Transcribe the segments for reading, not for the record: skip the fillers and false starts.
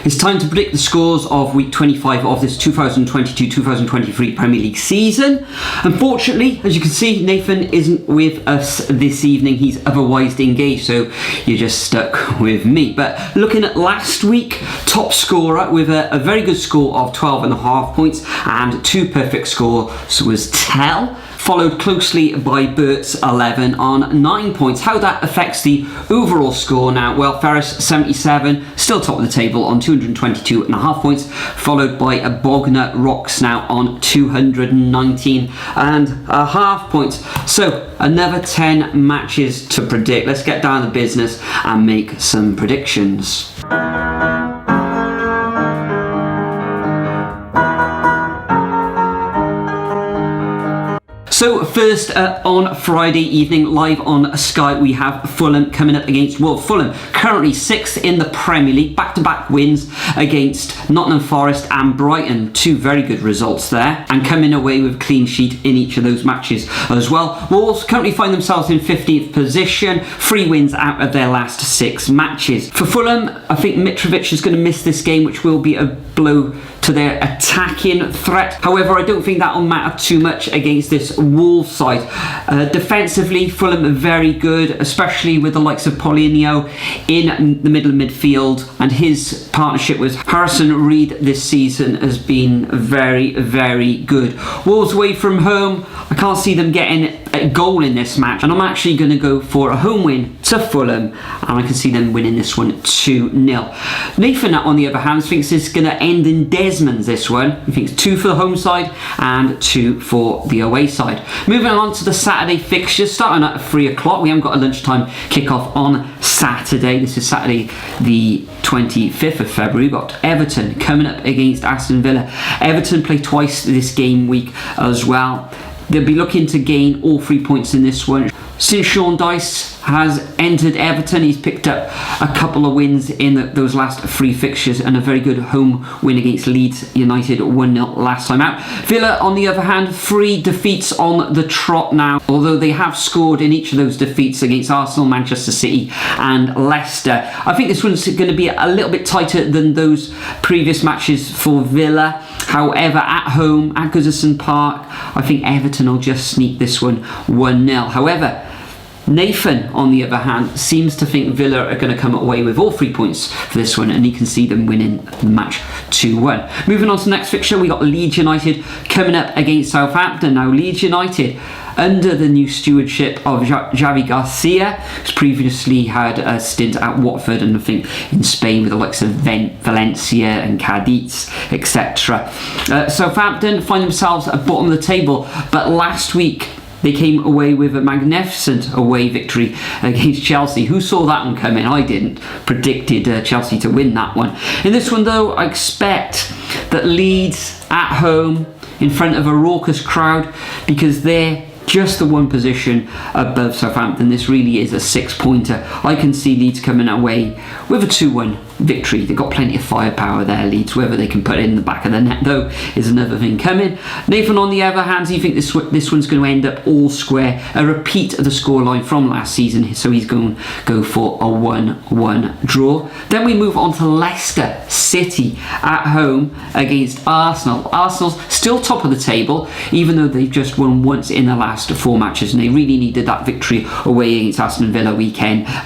It's time to predict the scores of week 25 of this 2022-2023 Premier League season. Unfortunately, as you can see, Nathan isn't with us this evening. He's otherwise engaged, so you're just stuck with me. But looking at last week, top scorer with a very good score of 12.5 points and 2 perfect scores was Tell, followed closely by Bert's 11 on 9 points. How that affects the overall score now? Well, Ferris 77, still top of the table on 222.5 points, followed by Bogner Rocks now on 219.5 points. So another 10 matches to predict. Let's get down to business and make some predictions. So first, on Friday evening, live on Sky, we have Fulham coming up against Wolves. Fulham currently 6th in the Premier League, back-to-back wins against Nottingham Forest and Brighton. 2 very good results there, and coming away with a clean sheet in each of those matches as well. Wolves currently find themselves in 15th position, 3 wins out of their last 6 matches. For Fulham, I think Mitrovic is going to miss this game, which will be a blow to their attacking threat. However, I don't think that will matter too much against this Wolves side. Defensively, Fulham are very good, especially with the likes of Paulinho in the middle of midfield, and his partnership with Harrison Reed this season has been very, very good. Wolves away from home, I can't see them getting a goal in this match, and I'm actually going to go for a home win to Fulham, and I can see them winning this one 2-0. Nathan, on the other hand, thinks it's going to end in Desmond's this one. He thinks 2 for the home side and 2 for the away side. Moving on to the Saturday fixtures, starting at 3 o'clock. We haven't got a lunchtime kickoff on Saturday. This is Saturday the 25th of February. We've got Everton coming up against Aston Villa. Everton play twice this game week as well. They'll be looking to gain all 3 points in this one. Since Sean Dyche has entered Everton, he's picked up a couple of wins in those last 3 fixtures, and a very good home win against Leeds United 1-0 last time out. Villa, on the other hand, 3 defeats on the trot now, although they have scored in each of those defeats against Arsenal, Manchester City and Leicester. I think this one's going to be a little bit tighter than those previous matches for Villa. However, at home, at Goodison Park, I think Everton will just sneak this one 1-0. However, Nathan, on the other hand, seems to think Villa are going to come away with all 3 points for this one, and he can see them winning the match 2-1. Moving on to the next fixture, we got Leeds United coming up against Southampton. Now, Leeds United, under the new stewardship of Javi Garcia, who's previously had a stint at Watford and I think in Spain with the likes of Valencia and Cadiz, etc. Southampton find themselves at the bottom of the table, but last week they came away with a magnificent away victory against Chelsea. Who saw that one coming? I didn't. Predicted Chelsea to win that one. In this one, though, I expect that Leeds at home in front of a raucous crowd, because they're just the one position above Southampton. This really is a 6-pointer. I can see Leeds coming away with a 2-1 victory. They've got plenty of firepower there, Leeds. Whether they can put it in the back of the net, though, is another thing coming. Nathan, on the other hand, you think this one's going to end up all square, a repeat of the scoreline from last season, so he's going to go for a 1-1 draw. Then we move on to Leicester City at home against Arsenal. Arsenal's still top of the table, even though they've just won once in the last 4 matches, and they really needed that victory away against Aston Villa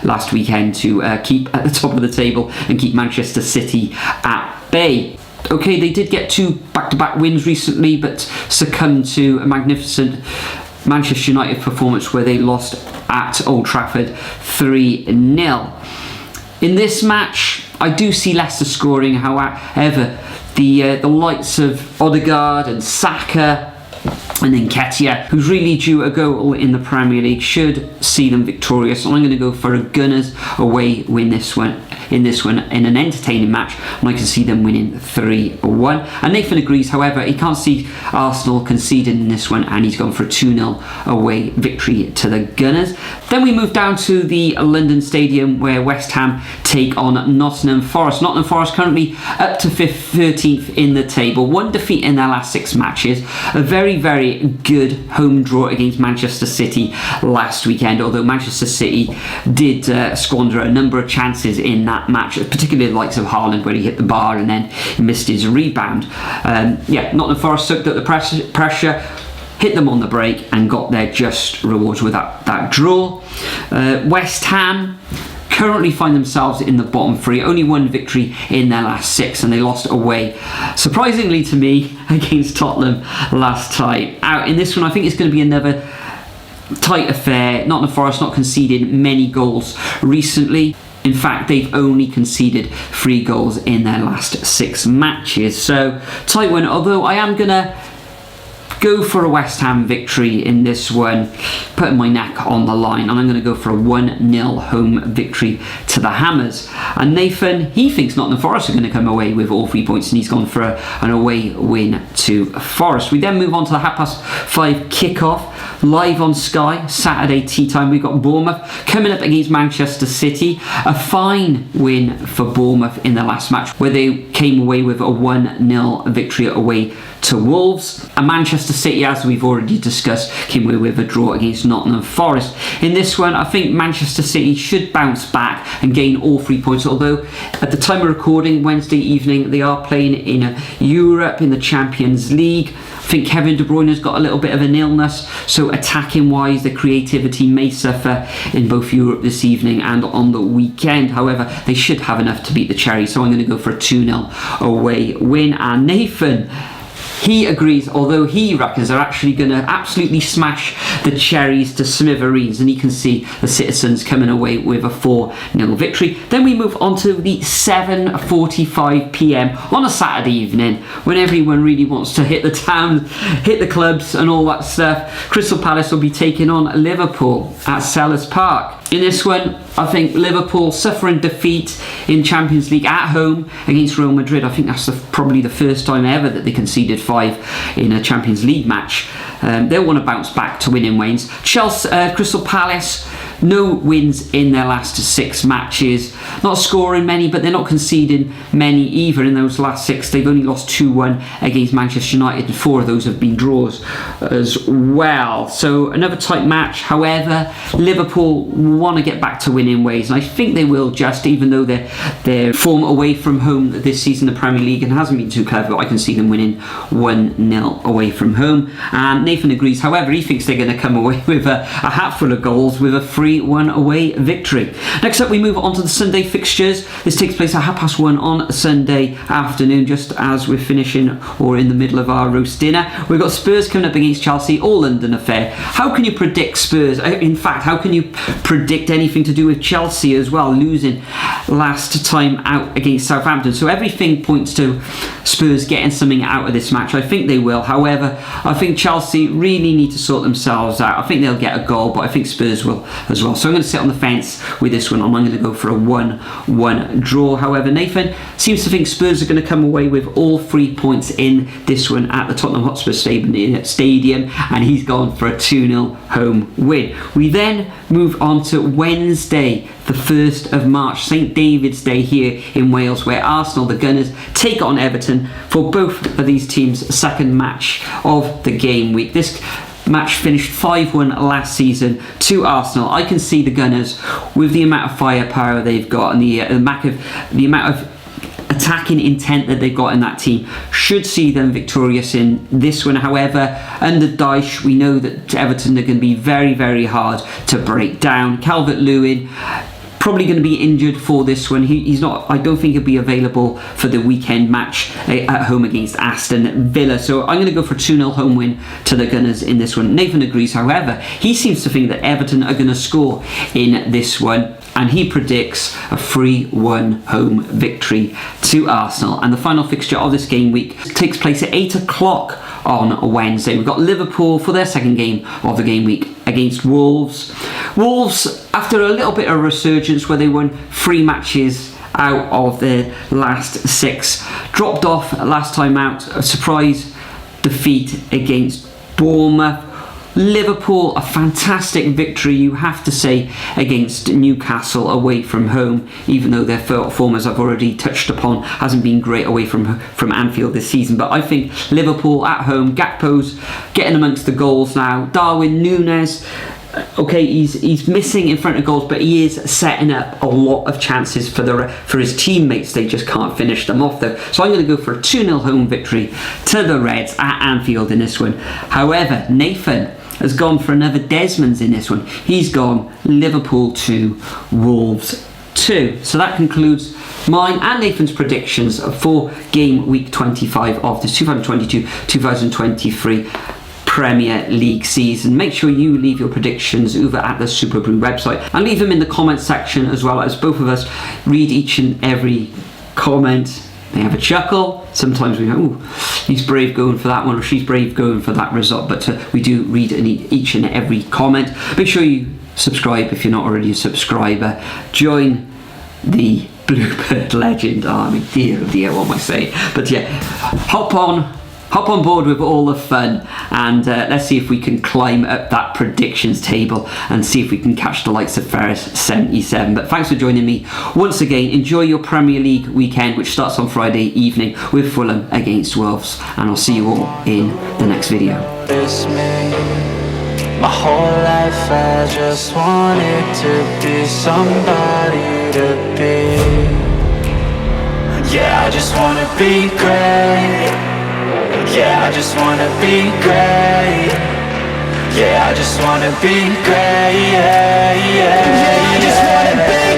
last weekend to keep at the top of the table and keep Manchester City at bay. Okay, they did get 2 back-to-back wins recently, but succumbed to a magnificent Manchester United performance where they lost at Old Trafford 3-0. In this match, I do see Leicester scoring. However, the likes of Odegaard and Saka and then Nketiah, who's really due a goal in the Premier League, should see them victorious. I'm going to go for a Gunners away win in an entertaining match, and I can see them winning 3-1. And Nathan agrees, however, he can't see Arsenal conceding in this one, and he's gone for a 2-0 away victory to the Gunners. Then we move down to the London Stadium, where West Ham take on Nottingham Forest. Nottingham Forest currently up to 13th in the table, 1 defeat in their last 6 matches. A very, very very good home draw against Manchester City last weekend, although Manchester City did squander a number of chances in that match, particularly the likes of Haaland, where he hit the bar and then missed his rebound. Nottingham Forest soaked up the pressure, hit them on the break, and got their just rewards with that draw. West Ham currently find themselves in the bottom three, only one victory in their last 6, and they lost away, surprisingly to me, against Tottenham last time out. In this one, I think it's going to be another tight affair. Nottingham Forest not conceded many goals recently. In fact, they've only conceded 3 goals in their last 6 matches. So, tight one, although I am going to go for a West Ham victory in this one, putting my neck on the line, and I'm going to go for a 1-0 home victory to the Hammers. And Nathan, he thinks Nottingham Forest are going to come away with all 3 points, and he's gone for an away win to Forest. We then move on to the 5:30 kickoff, live on Sky, Saturday tea time. We've got Bournemouth coming up against Manchester City. A fine win for Bournemouth in their last match, where they came away with a 1-0 victory away to Wolves. And Manchester City, as we've already discussed, came away with a draw against Nottingham Forest. In this one, I think Manchester City should bounce back and gain all 3 points, although at the time of recording, Wednesday evening, they are playing in Europe in the Champions League. I think Kevin De Bruyne has got a little bit of an illness, so attacking wise, the creativity may suffer in both Europe this evening and on the weekend. However, they should have enough to beat the Cherries, so I'm going to go for a 2-0 away win. And Nathan, he agrees, although he reckons they're actually going to absolutely smash the Cherries to smithereens, and he can see the Citizens coming away with a 4-0 victory. Then we move on to the 7:45 p.m. on a Saturday evening, when everyone really wants to hit the town, hit the clubs and all that stuff. Crystal Palace will be taking on Liverpool at Selhurst Park. In this one, I think Liverpool suffering defeat in Champions League at home against Real Madrid. I think that's probably the first time ever that they conceded 5 in a Champions League match. They'll want to bounce back to winning ways. Crystal Palace, no wins in their last 6 matches. Not scoring many, but they're not conceding many either. In those last 6, they've only lost 2-1 against Manchester United, and 4 of those have been draws as well. So another tight match. However, Liverpool want to get back to winning ways, and I think they will, just even though their form away from home this season in the Premier League and hasn't been too clever. I can see them winning 1-0 away from home. And Nathan agrees. However, he thinks they're going to come away with a hatful of goals with a 3-1 away victory. Next up, we move on to the Sunday fixtures. This takes place at 1:30 on Sunday afternoon, just as we're finishing or in the middle of our roast dinner. We've got Spurs coming up against Chelsea, all London affair. How can you predict Spurs? In fact, how can you predict anything to do with Chelsea as well, losing last time out against Southampton? So everything points to Spurs getting something out of this match. I think they will. However, I think Chelsea really need to sort themselves out. I think they'll get a goal, but I think Spurs will as well. So I'm going to sit on the fence with this one. I'm going to go for a 1-1 draw. However, Nathan seems to think Spurs are going to come away with all 3 points in this one at the Tottenham Hotspur Stadium, and he's gone for a 2-0 home win. We then move on to Wednesday, the 1st of March, St David's Day here in Wales, where Arsenal, the Gunners, take on Everton for both of these teams' second match of the game week. This match finished 5-1 last season to Arsenal. I can see the Gunners, with the amount of firepower they've got and the amount of attacking intent that they've got in that team, should see them victorious in this one. However, under Dyche, we know that Everton are going to be very, very hard to break down. Calvert-Lewin probably going to be injured for this one. He's not. I don't think he'll be available for the weekend match at home against Aston Villa. So I'm going to go for a 2-0 home win to the Gunners in this one. Nathan agrees. However, he seems to think that Everton are going to score in this one, and he predicts a 3-1 home victory to Arsenal. And the final fixture of this game week takes place at 8 o'clock on Wednesday. We've got Liverpool for their second game of the game week against Wolves. Wolves, after a little bit of resurgence where they won 3 matches out of their last 6, dropped off last time out, a surprise defeat against Bournemouth. Liverpool, a fantastic victory, you have to say, against Newcastle away from home, even though their form, as I've already touched upon, hasn't been great away from Anfield this season. But I think Liverpool at home, Gakpo's getting amongst the goals now. Darwin Núñez, okay, he's missing in front of goals, but he is setting up a lot of chances for his teammates. They just can't finish them off though. So I'm going to go for a 2-0 home victory to the Reds at Anfield in this one. However, Nathan has gone for another Desmond's in this one. He's gone Liverpool 2, Wolves 2. So that concludes mine and Nathan's predictions for game week 25 of the 2022-2023 Premier League season. Make sure you leave your predictions over at the Super Brew website and leave them in the comments section, as well as both of us read each and every comment. They have a chuckle. Sometimes we go, "Ooh, he's brave going for that one," or "She's brave going for that result." But we do read each and every comment. Make sure you subscribe if you're not already a subscriber. Join the Bluebird Legend Army. Dear, oh dear, what am I saying? But yeah, hop on board with all the fun, and let's see if we can climb up that predictions table and see if we can catch the likes of Ferris77. But thanks for joining me once again. Enjoy your Premier League weekend, which starts on Friday evening with Fulham against Wolves, and I'll see you all in the next video. It's me. My whole life I just wanted to be somebody to be. Yeah, I just wanna be great. Yeah, I just wanna be great. Yeah, I just wanna be great. Yeah, I just wanna be